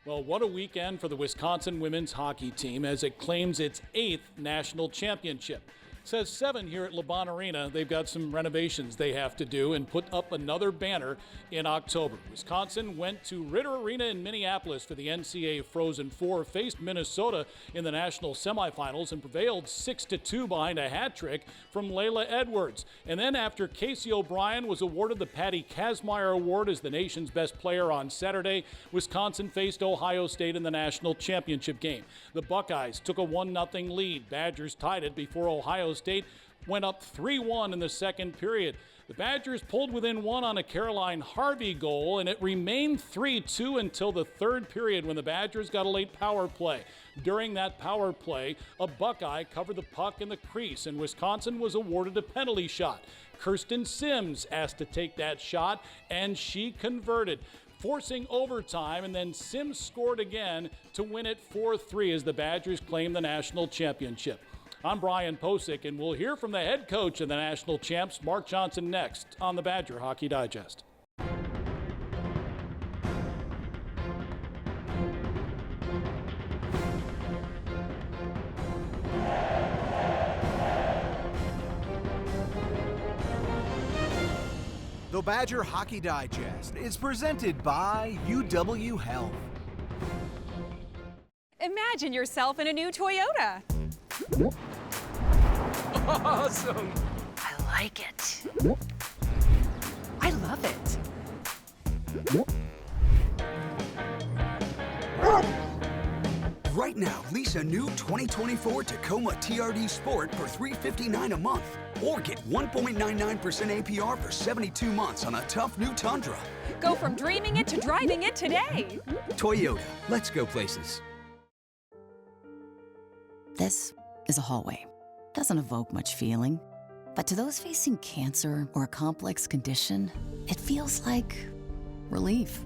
Well, what a weekend for the Wisconsin women's hockey team as it claims its 8th national championship. It says 7 here at LeBron Arena. They've got some renovations they have to do and put up another banner in October. Wisconsin went to Ritter Arena in Minneapolis for the NCAA Frozen Four, faced Minnesota in the national semifinals and prevailed 6-2 behind a hat trick from Laila Edwards. And then after Casey O'Brien was awarded the Patty Kazmaier Award as the nation's best player on Saturday, Wisconsin faced Ohio State in the national championship game. The Buckeyes took a 1-0 lead. Badgers tied it before Ohio State went up 3-1 in the second period. The Badgers pulled within 1 on a Caroline Harvey goal, and it remained 3-2 until the third period when the Badgers got a late power play. During that power play, a Buckeye covered the puck in the crease, and Wisconsin was awarded a penalty shot. Kirsten Simms asked to take that shot, and she converted, forcing overtime, and then Simms scored again to win it 4-3 as the Badgers claim the national championship. I'm Brian Posick, and we'll hear from the head coach of the national champs, Mark Johnson, next on the Badger Hockey Digest. The Badger Hockey Digest is presented by UW Health. Imagine yourself in a new Toyota. Awesome! I like it. I love it. Right now, lease a new 2024 Tacoma TRD Sport for $359 a month. Or get 1.99% APR for 72 months on a tough new Tundra. Go from dreaming it to driving it today. Toyota, let's go places. This is a hallway. Doesn't evoke much feeling. But to those facing cancer or a complex condition, it feels like relief.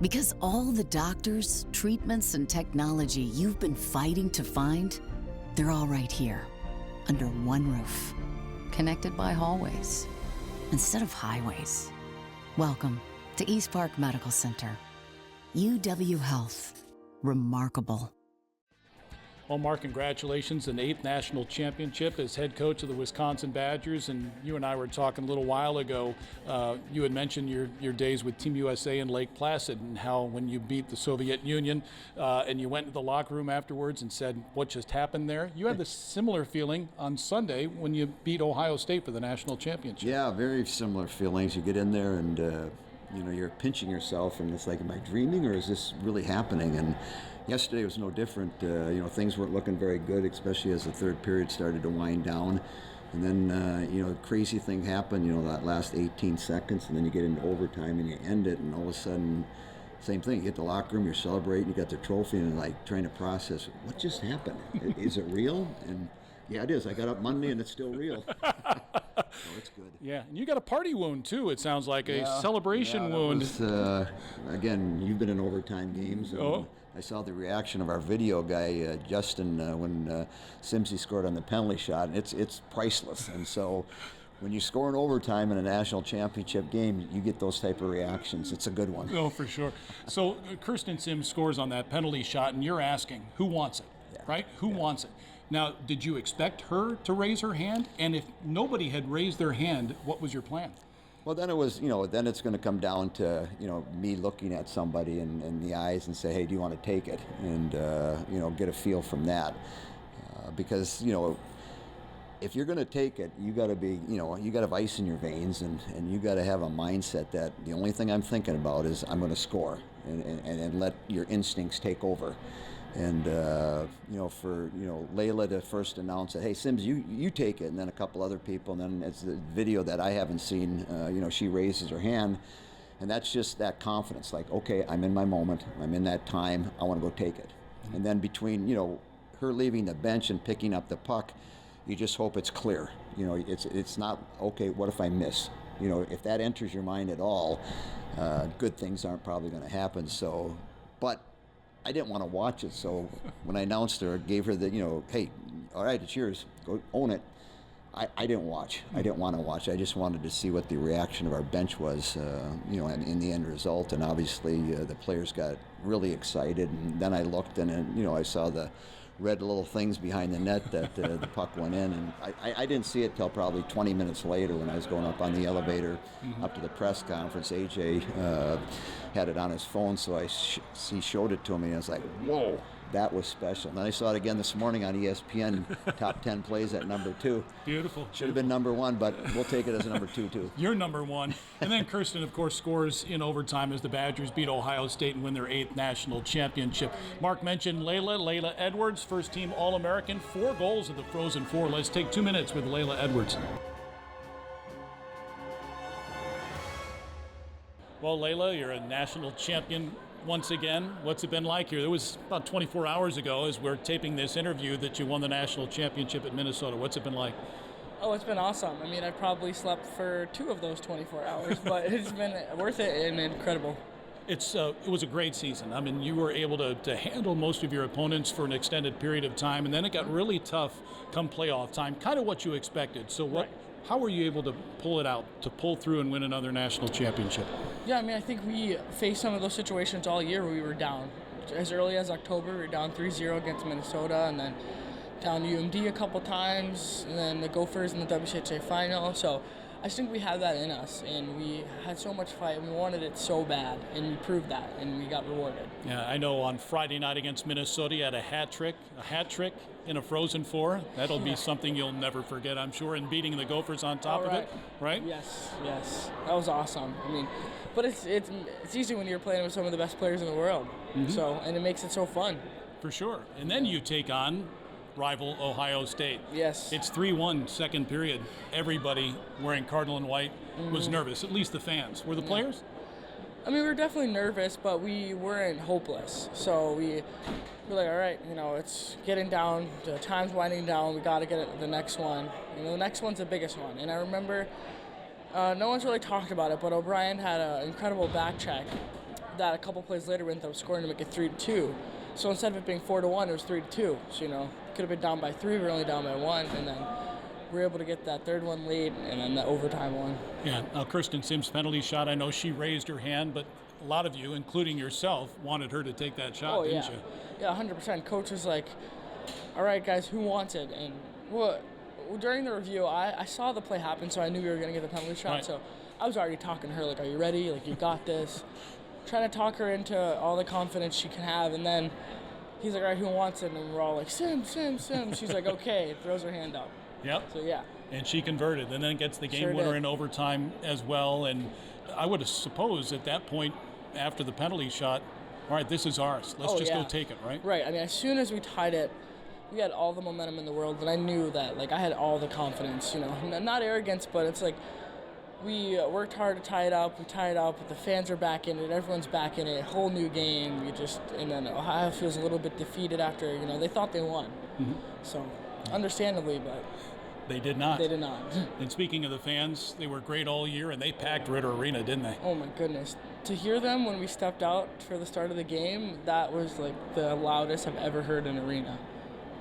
Because all the doctors, treatments, and technology you've been fighting to find, they're all right here, under one roof, connected by hallways instead of highways. Welcome to East Park Medical Center. UW Health. Remarkable. Well, Mark, congratulations, an 8th national championship as head coach of the Wisconsin Badgers. And you and I were talking a little while ago. You had mentioned your days with Team USA in Lake Placid and how when you beat the Soviet Union and you went to the locker room afterwards and said, what just happened there? You had the similar feeling on Sunday when you beat Ohio State for the national championship. Yeah, very similar feelings. You get in there and, you're pinching yourself and it's like, am I dreaming or is this really happening? And yesterday was no different. Things weren't looking very good, especially as the third period started to wind down. And then, crazy thing happened, that last 18 seconds, and then you get into overtime and you end it, and all of a sudden, same thing. You get the locker room, you're celebrating, you got the trophy, and like trying to process, what just happened? Is it real? And yeah, it is. I got up Monday and it's still real. So it's good. Yeah, and you got a party wound too, it sounds like, a celebration wound. Was, again, you've been in overtime games. And I saw the reaction of our video guy, Justin, when Simsy scored on the penalty shot, and it's priceless. And so when you score in overtime in a national championship game, you get those type of reactions. It's a good one. Oh, for sure. So Kirsten Simms scores on that penalty shot, and you're asking, who wants it, right? Who wants it? Now, did you expect her to raise her hand? And if nobody had raised their hand, what was your plan? Well, then it was, then it's going to come down to, me looking at somebody in the eyes and say, hey, do you want to take it? And, get a feel from that. Because, if you're going to take it, you got to be, you got to have ice in your veins and you got to have a mindset that the only thing I'm thinking about is I'm going to score and let your instincts take over. And, for, Laila to first announce that, hey, Simms, you take it, and then a couple other people, and then it's the video that I haven't seen, she raises her hand, and that's just that confidence, like, okay, I'm in my moment, I'm in that time, I want to go take it. Mm-hmm. And then between, her leaving the bench and picking up the puck, you just hope it's clear. It's not, okay, what if I miss? If that enters your mind at all, good things aren't probably going to happen, so, but I didn't want to watch it, so when I announced her, gave her the, hey, all right, it's yours, go own it. I didn't watch. I didn't want to watch. I just wanted to see what the reaction of our bench was, in the end result. And obviously, the players got really excited. And then I looked, and I saw the red little things behind the net that the puck went in. And I didn't see it till probably 20 minutes later when I was going up on the elevator up to the press conference. AJ had it on his phone, so he showed it to me, and I was like, whoa. That was special. And then I saw it again this morning on ESPN, top 10 plays at number 2. Beautiful. Should have been number 1, but we'll take it as a number 2, too. You're number 1. And then Kirsten, of course, scores in overtime as the Badgers beat Ohio State and win their 8th national championship. Mark mentioned Laila Edwards, first-team All-American, 4 goals at the Frozen Four. Let's take 2 minutes with Laila Edwards. Well, Laila, you're a national champion once again. What's it been like here? It was about 24 hours ago as we're taping this interview that you won the national championship at Minnesota. What's it been like? Oh, it's been awesome. I mean, I probably slept for 2 of those 24 hours, but it's been worth it and incredible. It was a great season. I mean, you were able to handle most of your opponents for an extended period of time, and then it got really tough come playoff time, kind of what you expected. So how were you able to pull it out, to pull through and win another national championship? Yeah, I mean, I think we faced some of those situations all year where we were down. As early as October, we were down 3-0 against Minnesota, and then down to UMD a couple times, and then the Gophers in the WCHA final. So I just think we have that in us, and we had so much fight, and we wanted it so bad, and we proved that, and we got rewarded. Yeah, I know on Friday night against Minnesota, you had a hat trick in a Frozen Four. That'll be something you'll never forget, I'm sure, and beating the Gophers on top of it, right? Yes, that was awesome. I mean, but it's easy when you're playing with some of the best players in the world, so, and it makes it so fun. For sure. And then you take on rival Ohio State. Yes. It's 3-1 second period. Everybody wearing Cardinal and white was nervous, at least the fans. Were the players? I mean, we were definitely nervous, but we weren't hopeless. So we were like, all right, it's getting down, the time's winding down, we got to get it the next one. The next one's the biggest one. And I remember, no one's really talked about it, but O'Brien had an incredible back check that a couple plays later we ended up scoring to make it 3-2. So instead of it being 4-1, it was 3-2. So, could have been down by 3, we were only down by 1, and then we were able to get that third one late, and then the overtime one. Yeah, now Kirsten Simms' penalty shot, I know she raised her hand, but a lot of you, including yourself, wanted her to take that shot, didn't you? Yeah, 100%. Coach was like, all right, guys, who wants it? And during the review, I saw the play happen, so I knew we were going to get the penalty shot. Right. So I was already talking to her, like, are you ready? Like, you got this. Trying to talk her into all the confidence she can have, and then he's like, all right, who wants it? And we're all like, Simms. She's like, okay, throws her hand up. Yep. So, yeah. And she converted, and then gets the game winner in overtime as well. And I would have supposed at that point, after the penalty shot, all right, this is ours. Let's just go take it, right? Right. I mean, as soon as we tied it, we had all the momentum in the world, and I knew that, like, I had all the confidence, not arrogance, but it's like, we worked hard to tie it up. We tied it up. But the fans are back in it. Everyone's back in it. Whole new game. And then Ohio feels a little bit defeated after, they thought they won. So, understandably, but they did not. They did not. And speaking of the fans, they were great all year, and they packed Ritter Arena, didn't they? Oh my goodness! To hear them when we stepped out for the start of the game, that was like the loudest I've ever heard in an arena.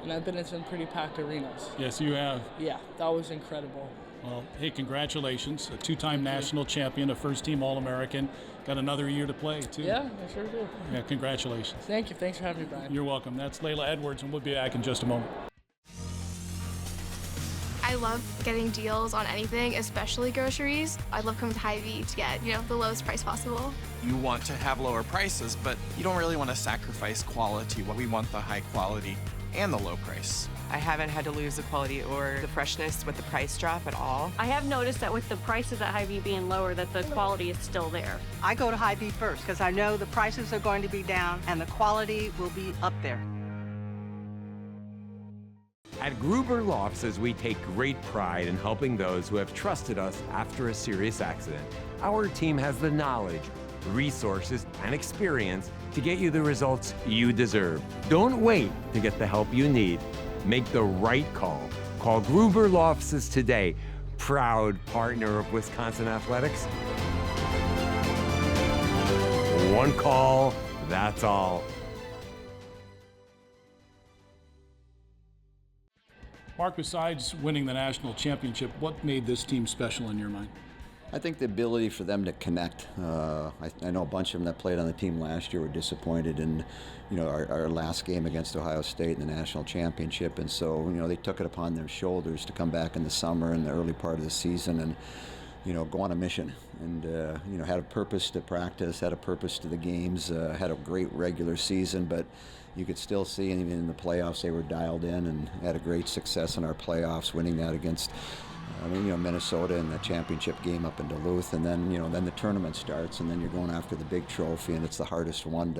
And I've been in some pretty packed arenas. Yes, you have. Yeah, that was incredible. Well, hey, congratulations. A 2-time national champion, a first-team All-American. Got another year to play, too. Yeah, I sure do. Yeah, congratulations. Thank you. Thanks for having me, Brian. You're welcome. That's Laila Edwards, and we'll be back in just a moment. I love getting deals on anything, especially groceries. I love coming to Hy-Vee to get, the lowest price possible. You want to have lower prices, but you don't really want to sacrifice quality. We want the high quality and the low price. I haven't had to lose the quality or the freshness with the price drop at all. I have noticed that with the prices at Hy-Vee being lower, that the quality is still there. I go to Hy-Vee first because I know the prices are going to be down and the quality will be up there. At Gruber Law Offices, we take great pride in helping those who have trusted us after a serious accident. Our team has the knowledge, resources, and experience to get you the results you deserve. Don't wait to get the help you need. Make the right call. Call Gruber Law Offices today, proud partner of Wisconsin Athletics. One call, that's all. Mark, besides winning the national championship, what made this team special in your mind? I think the ability for them to connect. I know a bunch of them that played on the team last year were disappointed in, our last game against Ohio State in the national championship, and so they took it upon their shoulders to come back in the summer and the early part of the season and go on a mission, and had a purpose to practice, had a purpose to the games, had a great regular season, but you could still see even in the playoffs they were dialed in and had a great success in our playoffs, winning that against Minnesota in the championship game up in Duluth, and then then the tournament starts, and then you're going after the big trophy, and it's the hardest one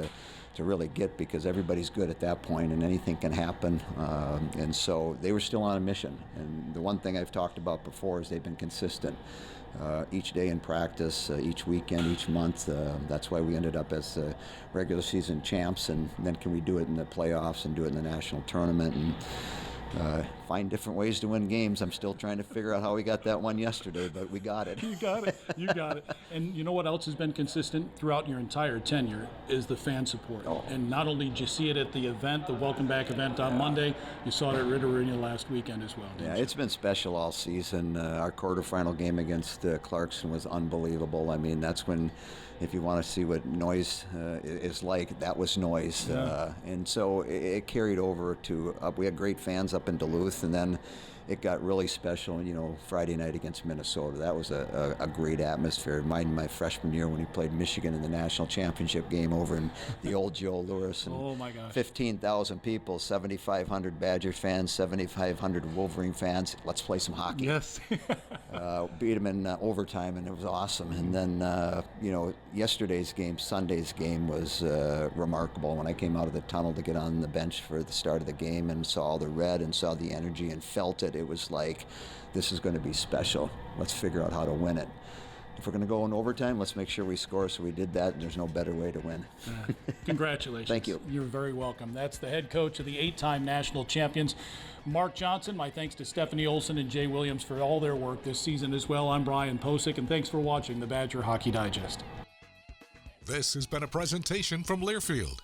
to really get because everybody's good at that point and anything can happen, and so they were still on a mission. And the one thing I've talked about before is they've been consistent. Each day in practice, each weekend, each month. That's why we ended up as regular season champs, and then can we do it in the playoffs and do it in the national tournament and find different ways to win games. I'm still trying to figure out how we got that one yesterday, but we got it. You got it. You got it. And you know what else has been consistent throughout your entire tenure is the fan support. Oh. And not only did you see it at the event, the Welcome Back event on Monday, you saw it at Ritter Arena last weekend as well. Yeah, it's been special all season. Our quarterfinal game against Clarkson was unbelievable. I mean, that's when, if you want to see what noise is like, that was noise. Yeah. And so it carried over to, we had great fans up in Duluth, and then it got really special, Friday night against Minnesota. That was a great atmosphere. Reminded me of my freshman year when he played Michigan in the national championship game over in the old Joe Louis. And oh my gosh. 15,000 people, 7,500 Badger fans, 7,500 Wolverine fans. Let's play some hockey. Yes. Beat them in overtime, and it was awesome. And then, yesterday's game, Sunday's game, was remarkable. When I came out of the tunnel to get on the bench for the start of the game and saw all the red and saw the energy and felt it, it was like, this is going to be special. Let's figure out how to win it. If we're going to go in overtime, let's make sure we score. So we did that, and there's no better way to win. Congratulations. Thank you. You're very welcome. That's the head coach of the 8-time national champions, Mark Johnson. My thanks to Stephanie Olson and Jay Williams for all their work this season as well. I'm Brian Posick, and thanks for watching the Badger Hockey Digest. This has been a presentation from Learfield,